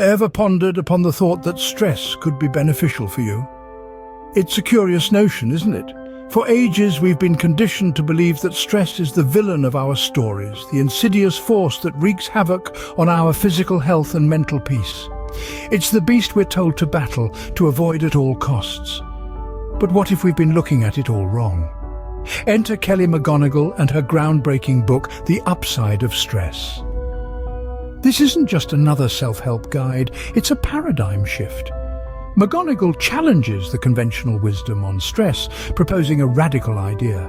Ever pondered upon the thought that stress could be beneficial for you? It's a curious notion, isn't it? For ages we've been conditioned to believe that stress is the villain of our stories, the insidious force that wreaks havoc on our physical health and mental peace. It's the beast we're told to battle, to avoid at all costs. But what if we've been looking at it all wrong? Enter Kelly McGonigal and her groundbreaking book, The Upside of Stress. This isn't just another self-help guide, it's a paradigm shift. McGonigal challenges the conventional wisdom on stress, proposing a radical idea.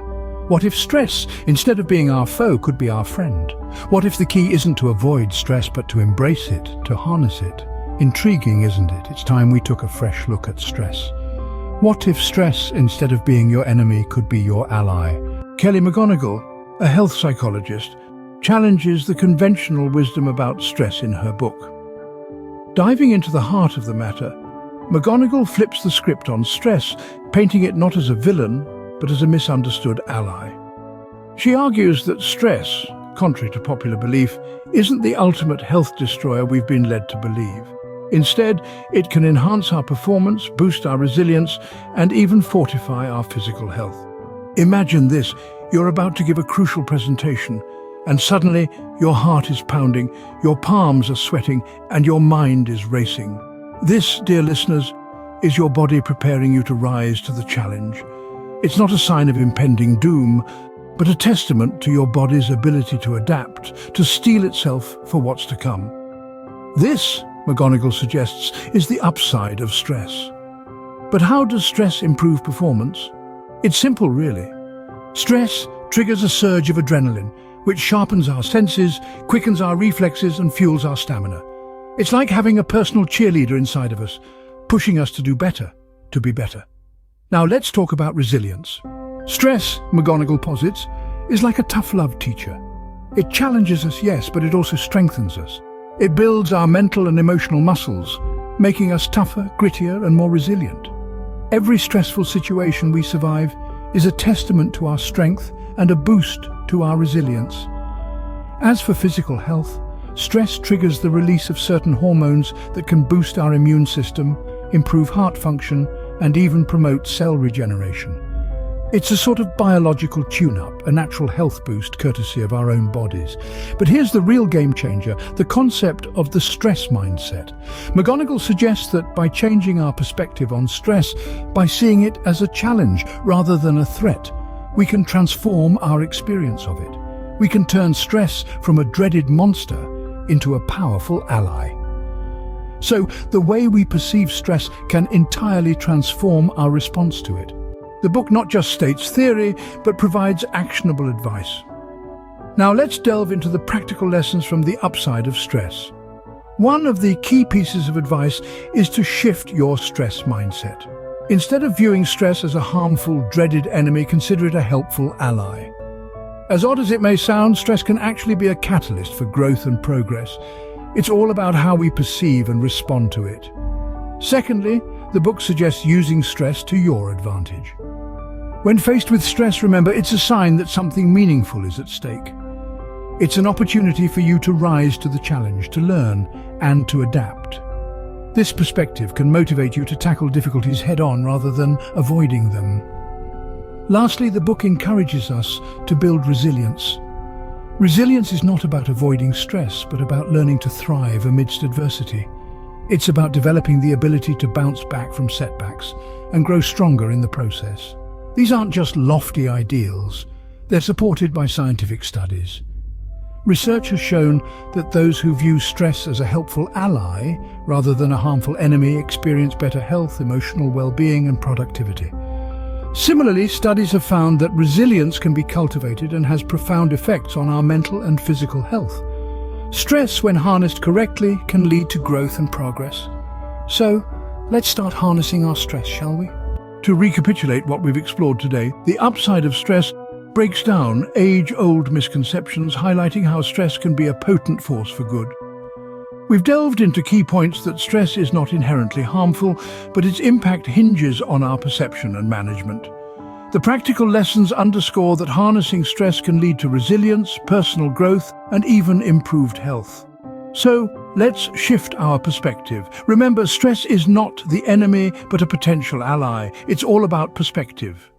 What if stress, instead of being our foe, could be our friend? What if the key isn't to avoid stress, but to embrace it, to harness it? Intriguing, isn't it? It's time we took a fresh look at stress. What if stress, instead of being your enemy, could be your ally? Kelly McGonigal, a health psychologist, challenges the conventional wisdom about stress in her book. Diving into the heart of the matter, McGonigal flips the script on stress, painting it not as a villain, but as a misunderstood ally. She argues that stress, contrary to popular belief, isn't the ultimate health destroyer we've been led to believe. Instead, it can enhance our performance, boost our resilience, and even fortify our physical health. Imagine this: you're about to give a crucial presentation, and suddenly your heart is pounding, your palms are sweating, and your mind is racing. This, dear listeners, is your body preparing you to rise to the challenge. It's not a sign of impending doom, but a testament to your body's ability to adapt, to steel itself for what's to come. This, McGonigal suggests, is the upside of stress. But how does stress improve performance? It's simple, really. Stress triggers a surge of adrenaline, which sharpens our senses, quickens our reflexes, and fuels our stamina. It's like having a personal cheerleader inside of us, pushing us to do better, to be better. Now let's talk about resilience. Stress, McGonigal posits, is like a tough love teacher. It challenges us, yes, but it also strengthens us. It builds our mental and emotional muscles, making us tougher, grittier, and more resilient. Every stressful situation we survive is a testament to our strength and a boost to our resilience. As for physical health, stress triggers the release of certain hormones that can boost our immune system, improve heart function, and even promote cell regeneration. It's a sort of biological tune-up, a natural health boost courtesy of our own bodies. But here's the real game changer, the concept of the stress mindset. McGonigal suggests that by changing our perspective on stress, by seeing it as a challenge rather than a threat, we can transform our experience of it. We can turn stress from a dreaded monster into a powerful ally. So, the way we perceive stress can entirely transform our response to it. The book not just states theory, but provides actionable advice. Now let's delve into the practical lessons from the upside of stress. One of the key pieces of advice is to shift your stress mindset. Instead of viewing stress as a harmful, dreaded enemy, consider it a helpful ally. As odd as it may sound, stress can actually be a catalyst for growth and progress. It's all about how we perceive and respond to it. Secondly, the book suggests using stress to your advantage. When faced with stress, remember, it's a sign that something meaningful is at stake. It's an opportunity for you to rise to the challenge, to learn, and to adapt. This perspective can motivate you to tackle difficulties head-on rather than avoiding them. Lastly, the book encourages us to build resilience. Resilience is not about avoiding stress, but about learning to thrive amidst adversity. It's about developing the ability to bounce back from setbacks and grow stronger in the process. These aren't just lofty ideals, they're supported by scientific studies. Research has shown that those who view stress as a helpful ally rather than a harmful enemy experience better health, emotional well-being, and productivity. Similarly, studies have found that resilience can be cultivated and has profound effects on our mental and physical health. Stress, when harnessed correctly, can lead to growth and progress. So, let's start harnessing our stress, shall we? To recapitulate what we've explored today, the upside of stress breaks down age-old misconceptions, highlighting how stress can be a potent force for good. We've delved into key points that stress is not inherently harmful, but its impact hinges on our perception and management. The practical lessons underscore that harnessing stress can lead to resilience, personal growth, and even improved health. So let's shift our perspective. Remember, stress is not the enemy, but a potential ally. It's all about perspective.